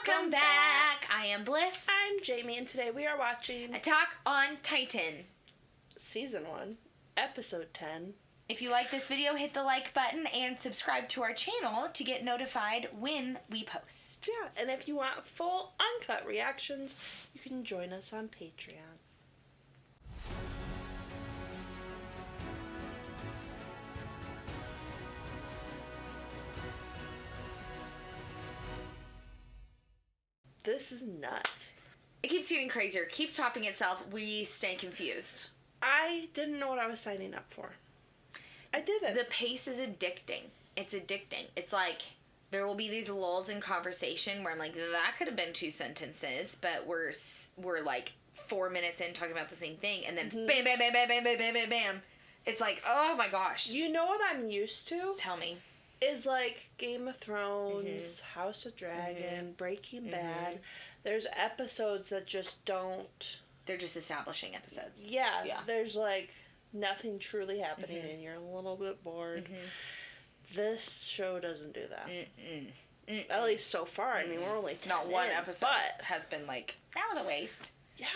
Welcome back. I am Bliss. I'm Jamie, and today we are watching Attack on Titan. Season 1, Episode 10. If you like this video, hit the like button and subscribe to our channel to get notified when we post. Yeah, and if you want full, uncut reactions, you can join us on Patreon. This is nuts. It keeps getting crazier. It keeps topping itself. We stay confused. I didn't know what I was signing up for. I didn't. The pace is addicting. It's addicting. It's like there will be these lulls in conversation where I'm like, that could have been 2 sentences, but we're like 4 minutes in talking about the same thing, and then bam, bam, bam, bam, bam, bam, bam, bam, bam. It's like, oh my gosh. You know what I'm used to? Tell me. Is like Game of Thrones, House of Dragon, Breaking Bad. There's episodes that just don't... They're just establishing episodes. Yeah. There's like nothing truly happening and you're a little bit bored. This show doesn't do that. At least so far. I mean, we're only 10 Not one in, episode but has been like, that was a waste. Yeah.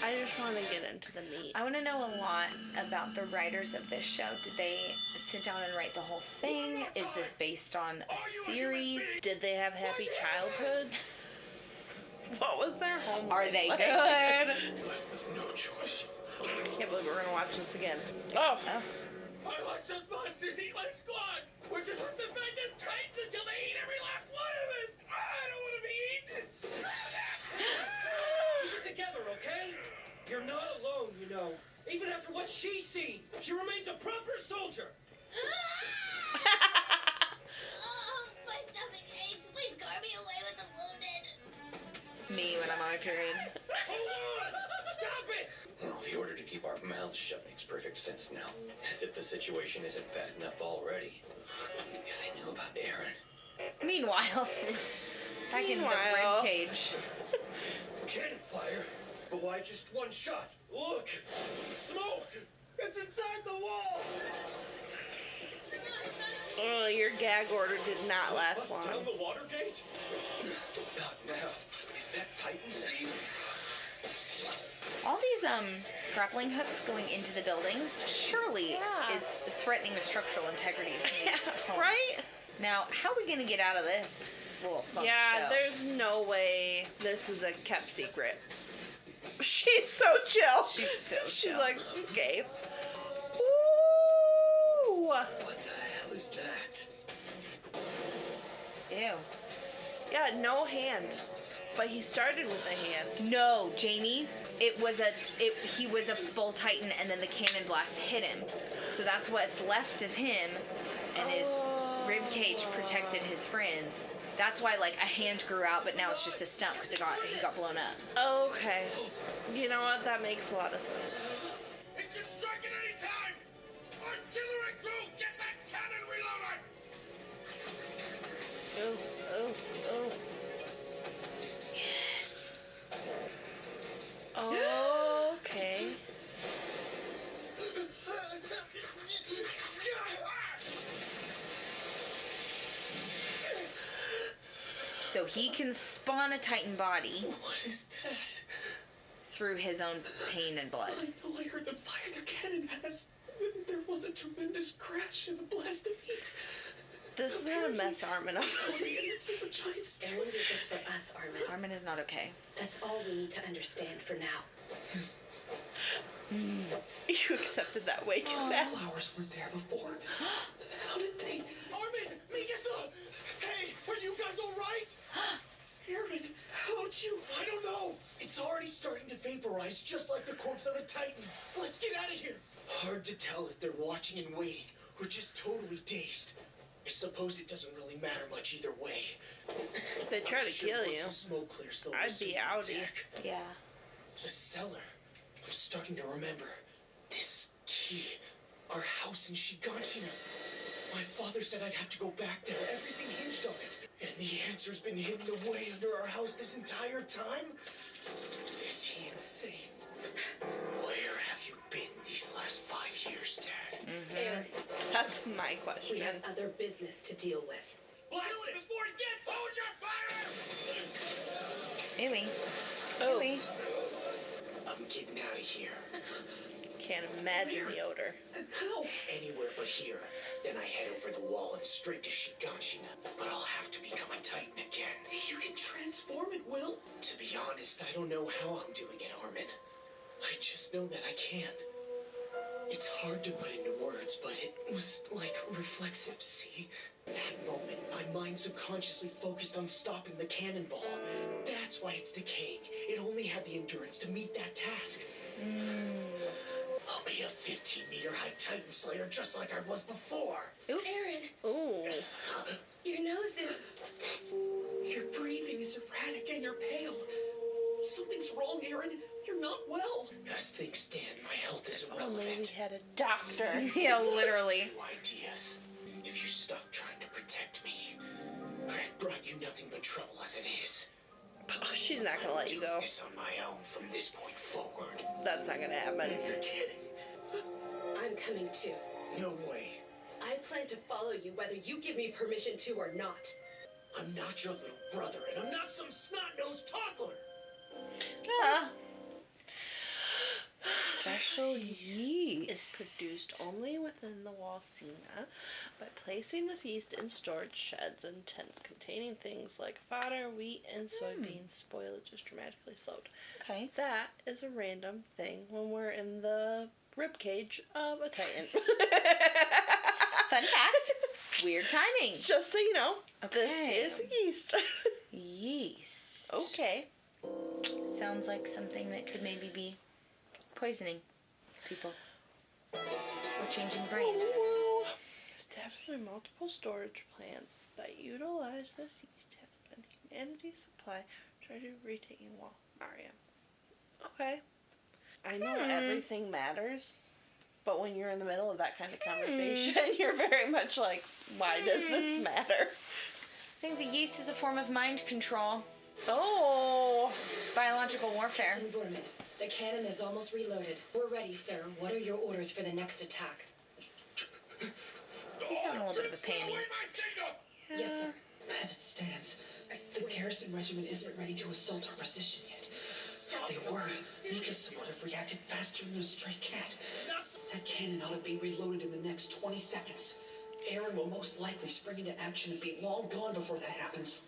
I just want to get into the meat. I want to know a lot about the writers of this show. Did they sit down and write the whole thing? Is this based on a series? Did they have happy childhoods? What was their homework? Are they like? good? No choice. I can't believe we're going to watch this again. Oh. Why watch those monsters eat my squad? We're supposed to find this Titans until they eat every last one of us. I don't want to be eaten. Keep it together, okay? You're not alone, you know. Even after what she's seen, she remains a proper soldier. My stomach aches. Please guard me away with the wounded. Me when I'm on my period. Hold on! Stop it! Well, the order to keep our mouths shut makes perfect sense now. As if the situation isn't bad enough already. If they knew about Eren. Meanwhile, back in the ribcage. Cannon fire? But why just one shot? Look! Smoke! It's inside the wall! Oh, your gag order did not last long. Down the water gate? Not now. Is that Titan Steve? All these grappling hooks going into the buildings surely is threatening the structural integrity of some of these homes. Right? Now, how are we going to get out of this little fun show? There's no way this is a kept secret. She's so chill. She's so chill. She's like, okay. Ooh. What the hell is that? Ew. Yeah, no hand. But he started with a hand. No, Jamie. He was a full Titan, and then the cannon blast hit him. So that's what's left of him, and his ribcage protected his friends. That's why, like, a hand grew out, but now it's just a stump because he got blown up. Okay. You know what? That makes a lot of sense. It can strike at any time! Artillery crew, get that cannon reloaded! Oh. Yes. Okay. So he can spawn a Titan body What is that? through his own pain and blood. I know I heard them fire their cannon at us. There was a tremendous crash and a blast of heat. This is gonna mess Armin up. Eren's Eren did this for us, Armin. Armin is not okay. That's all we need to understand for now. You accepted that way too fast. Flowers weren't there before. How did they? Armin! Mikasa! Hey, are you guys alright? Eren, how'd you? I don't know. It's already starting to vaporize just like the corpse of the Titan. Let's get out of here. Hard to tell if they're watching and waiting or just totally dazed. I suppose it doesn't really matter much either way. They try to kill Once you. the smoke clears, they'll I'd resume be the outie. attack. Yeah. The cellar. I'm starting to remember. This key. Our house in Shiganshina. My father said I'd have to go back there. Everything hinged on it. And the answer's been hidden away under our house this entire time? Is he insane? Where have you been these last 5 years, Dad? Eren, That's my we question. have other business to deal with. can't imagine the odor. How? Anywhere but here. Then I head over the wall and straight to Shiganshina. But I'll have to become a Titan again. You can transform it, Will. To be honest, I don't know how I'm doing it, Armin. I just know that I can. It's hard to put into words, but it was like reflexive, see? That moment, my mind subconsciously focused on stopping the cannonball. That's why it's decaying. It only had the endurance to meet that task. I'll be a 15-meter high Titan Slayer just like I was before. Ooh. Eren, Ooh. your nose is... Your breathing is erratic and you're pale. Something's wrong, Eren. You're not well. As things stand, my health is Only we irrelevant. had a doctor. Yeah, literally. Two ideas. If you stop trying to protect me, I've brought you nothing but trouble as it is. Oh, she's not gonna let you Doing go. this on my own from this point forward. That's not gonna happen. You're kidding. I'm coming too. No way. I plan to follow you whether you give me permission to or not. I'm not your little brother, and I'm not some snot-nosed toddler. Ah. Special yeast is produced only within the Walsina by placing this yeast in storage sheds and tents containing things like fodder, wheat, and soybeans. Spoilage is dramatically slowed. Okay. That is a random thing when we're in the ribcage of a Titan. Fun fact. Weird timing. Just so you know, Okay. this is yeast. Yeast. Okay. Sounds like something that could maybe be poisoning people. Or changing brains. Establishing multiple storage plants that utilize this yeast has been humanity's supply try to retain wall. Maria. Okay. I know everything matters, but when you're in the middle of that kind of conversation, you're very much like, why does this matter? I think the yeast is a form of mind control. Oh. Biological warfare. Captain Vorman, the cannon is almost reloaded. We're ready, sir. What are your orders for the next attack? He's having a little bit of a panty. Yes, sir. As it stands, the garrison regiment isn't ready to assault our position yet. If they were, Mikasa would have reacted faster than a stray cat. That cannon ought to be reloaded in the next 20 seconds. Eren will most likely spring into action and be long gone before that happens.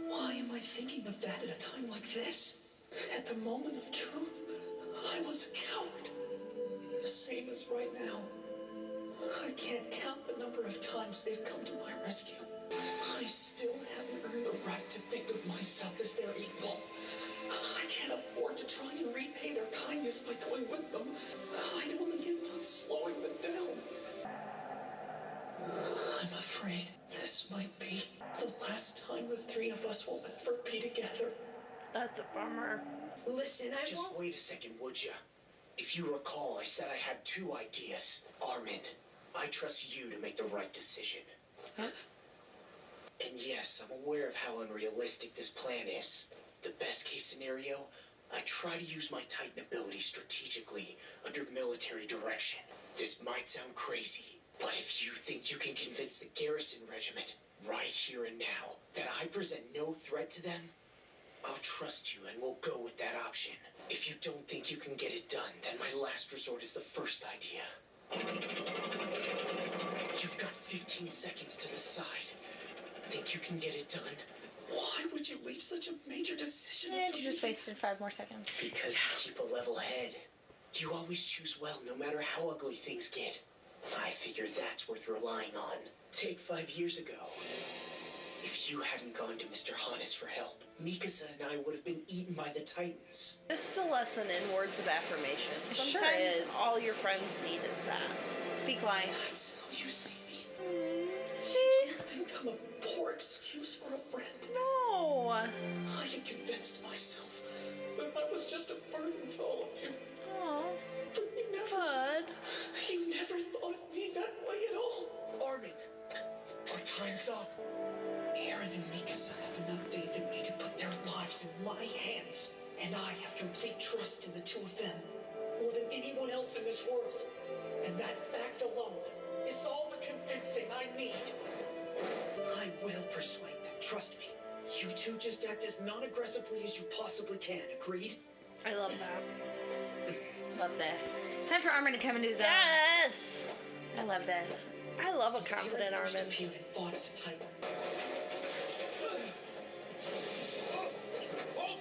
Why am I thinking of that at a time like this? At the moment of truth, I was a coward. The same as right now. I can't count the number of times they've come to my rescue. I still haven't earned the right to think of myself as their equal. I can't afford to try and repay their kindness by going with them. I'd only end up slowing them down. I'm afraid this might be the last time the three of us will ever be together. That's a bummer. Listen, I Just won't... wait a second, would ya? If you recall, I said I had two ideas. Armin, I trust you to make the right decision. Huh? And yes, I'm aware of how unrealistic this plan is. The best case scenario, I try to use my Titan ability strategically under military direction. This might sound crazy, but if you think you can convince the garrison regiment, right here and now, that I present no threat to them, I'll trust you and we'll go with that option. If you don't think you can get it done, then my last resort is the first idea. You've got 15 seconds to decide. Think you can get it done? Why would you leave such a major decision And up to you just me? wasted 5 more seconds. Because you keep a level head. You always choose well, no matter how ugly things get. I figure that's worth relying on. Take 5 years ago. If you hadn't gone to Mr. Hannes for help, Mikasa and I would have been eaten by the Titans. This is a lesson in words of affirmation. It sure Sometimes is. all your friends need is that. Speak life. That's how you see me. See? You think I'm a poor excuse for a friend? No. I had convinced myself that I was just a burden to all of you. Oh, But you never thought of me that way at all. Armin, our time's up. Eren and Mikasa have enough faith in me to put their lives in my hands. And I have complete trust in the two of them, more than anyone else in this world. And that fact alone is all the convincing I need. I will persuade them, trust me. You two just act as non-aggressively as you possibly can, agreed? I love that. Love this. Time for Armin to come into his own. Yes! I love this. I love a confident Armin. Fought as a titan. Halt!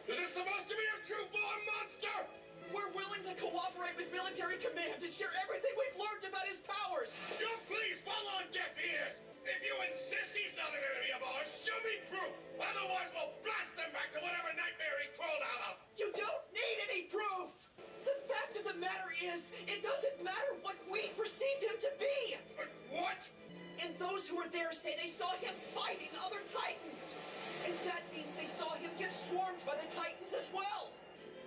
Is this supposed to be a true-born monster? We're willing to cooperate with military command and share everything we've learned about his powers. You please fall on deaf ears. If you insist he's not an enemy of ours, show me proof. Otherwise, we'll blast him back to whatever nightmare he crawled out of. You don't need any proof. The fact of the matter is, it doesn't matter what we perceived him to be. What? And those who were there say they saw him fighting other titans. And that means they saw him get swarmed by the titans as well.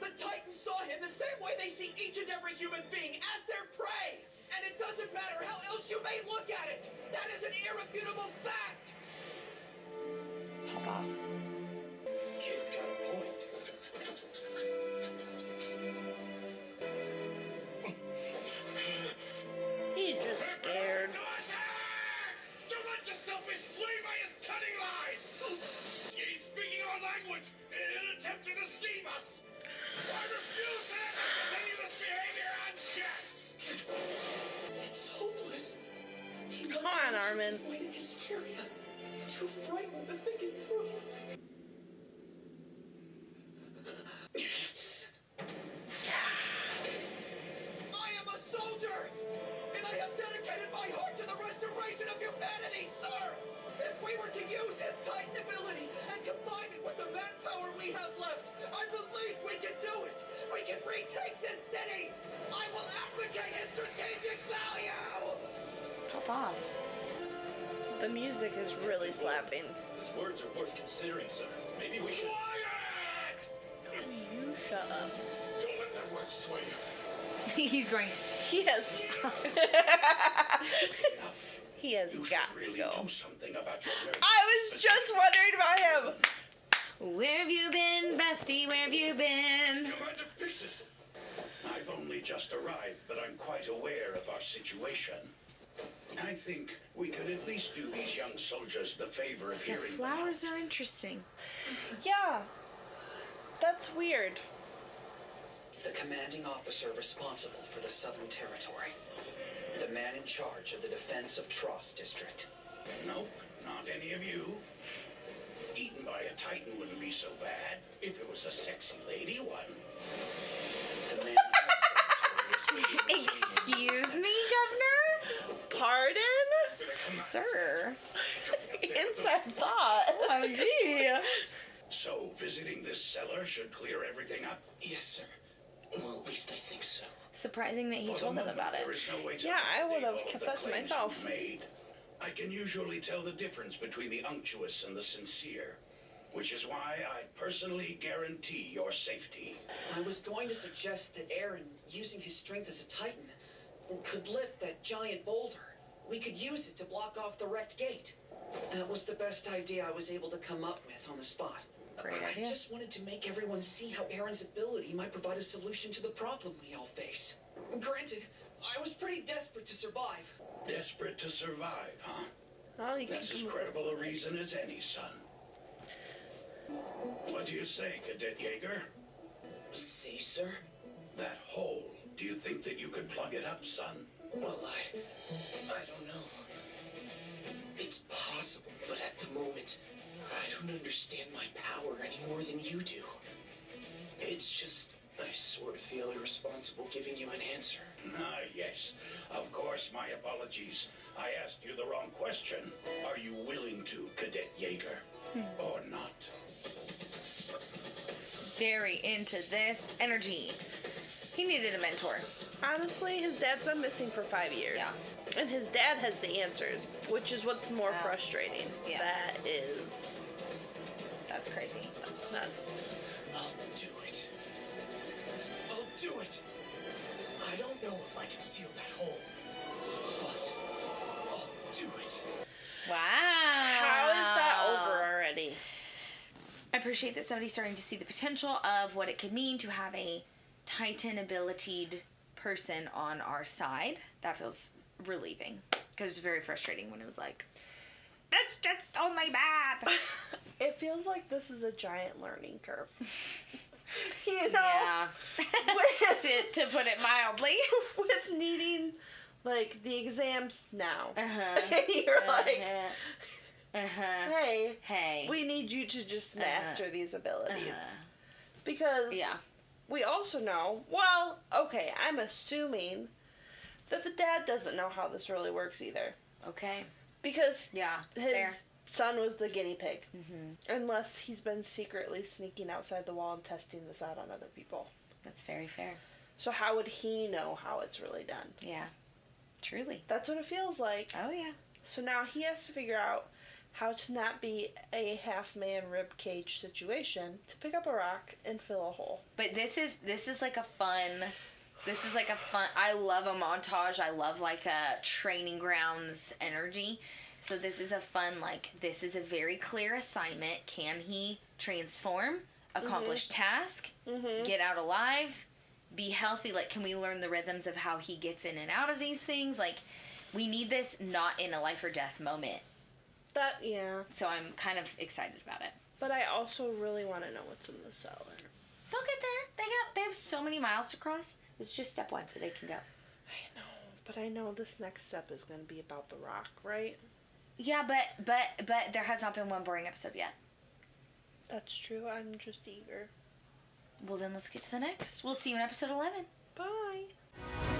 The titans saw him the same way they see each and every human being as their prey. And it doesn't matter how else you may look at it. That is an irrefutable fact. Pop off. Kid's got a point. He's just scared. Don't let yourself be swayed by his cunning lies. He's speaking our language in an attempt to deceive us. I refuse to let him continue this behavior unchecked. It's hopeless. Come on, Armin. Avoiding hysteria. Too frightened to think it through. I am a soldier, and I have dedicated my heart to the restoration of humanity, sir. If we were to use his Titan ability and combine it with the manpower we have left, I believe we can do it. We can retake this city. I will advocate his strategic value. Pop off. The music is really slapping. His words are worth considering, sir. Maybe we should. Quiet! You shut up. Don't let that word sway you. He's going. He has. Enough. He has You got should to really go. do something about your nervous I was just wondering about him. Where have you been, bestie? Where have you been? Commander Pieces. I've only just arrived, but I'm quite aware of our situation. I think we could at least do these young soldiers the favor of The hearing them flowers out. are interesting. Yeah. That's weird. The commanding officer responsible for the Southern Territory. The man in charge of the defense of Trost District. Nope, not any of you. Eaten by a titan wouldn't be so bad if it was a sexy lady one. The man Excuse me, Governor? Pardon? Sir. Inside thought. Oh, gee. So, visiting this cellar should clear everything up? Yes, sir. Well, at least I think so. Surprising that he For the told them moment, about it. there is no way to Yeah, I validate would have all of kept the that to claims myself. you've made. I can usually tell the difference between the unctuous and the sincere, which is why I personally guarantee your safety. I was going to suggest that Eren, using his strength as a titan, could lift that giant boulder. We could use it to block off the wrecked gate. That was the best idea I was able to come up with on the spot. Great I idea. just wanted to make everyone see how Eren's ability might provide a solution to the problem we all face. Granted, I was pretty desperate to survive. Desperate to survive, huh? Oh, you That's as credible a reason as any, son. What do you say, Cadet Jaeger? See, sir? That hole, do you think that you could plug it up, son? Well, I don't know. It's possible, but at the moment, I don't understand my power any more than you do. It's just, I sort of feel irresponsible giving you an answer. Ah, yes. Of course, my apologies. I asked you the wrong question. Are you willing to, Cadet Jaeger? Or not? Very into this energy. He needed a mentor. Honestly, his dad's been missing for 5 years. Yeah. And his dad has the answers, which is what's more Wow. frustrating. Yeah. That is. That's crazy. That's nuts. I'll do it. I'll do it. I don't know if I can seal that hole, but I'll do it. Wow. How is that over already? I appreciate that somebody's starting to see the potential of what it could mean to have a Titan abilitied person on our side. That feels relieving because it's very frustrating when it was like, That's just only bad. It feels like this is a giant learning curve. You know? Yeah. With, to put it mildly. with needing, like, the exams now. Uh-huh. You're like, Uh-huh. hey, we need you to just master these abilities. Uh-huh. Because Yeah. we also know, well, okay, I'm assuming that the dad doesn't know how this really works either. Okay. Because Yeah. his Fair. son was the guinea pig. Mm-hmm. Unless he's been secretly sneaking outside the wall and testing this out on other people. That's very fair. So how would he know how it's really done? Yeah. Truly. That's what it feels like. Oh, yeah. So now he has to figure out how to not be a half-man ribcage situation to pick up a rock and fill a hole. But this is like a fun. I love a montage. I love like a training grounds energy. So this is a fun, like, this is a very clear assignment. Can he transform, accomplish task, get out alive, be healthy? Like, can we learn the rhythms of how he gets in and out of these things? Like, we need this not in a life or death moment. That, yeah. So I'm kind of excited about it. But I also really want to know what's in the cellar. They'll get there. They have so many miles to cross. It's just step one so they can go. I know, but I know this next step is going to be about the rock, right? Yeah, but there has not been one boring episode yet. That's true. I'm just eager. Well, then let's get to the next. We'll see you in episode 11. Bye.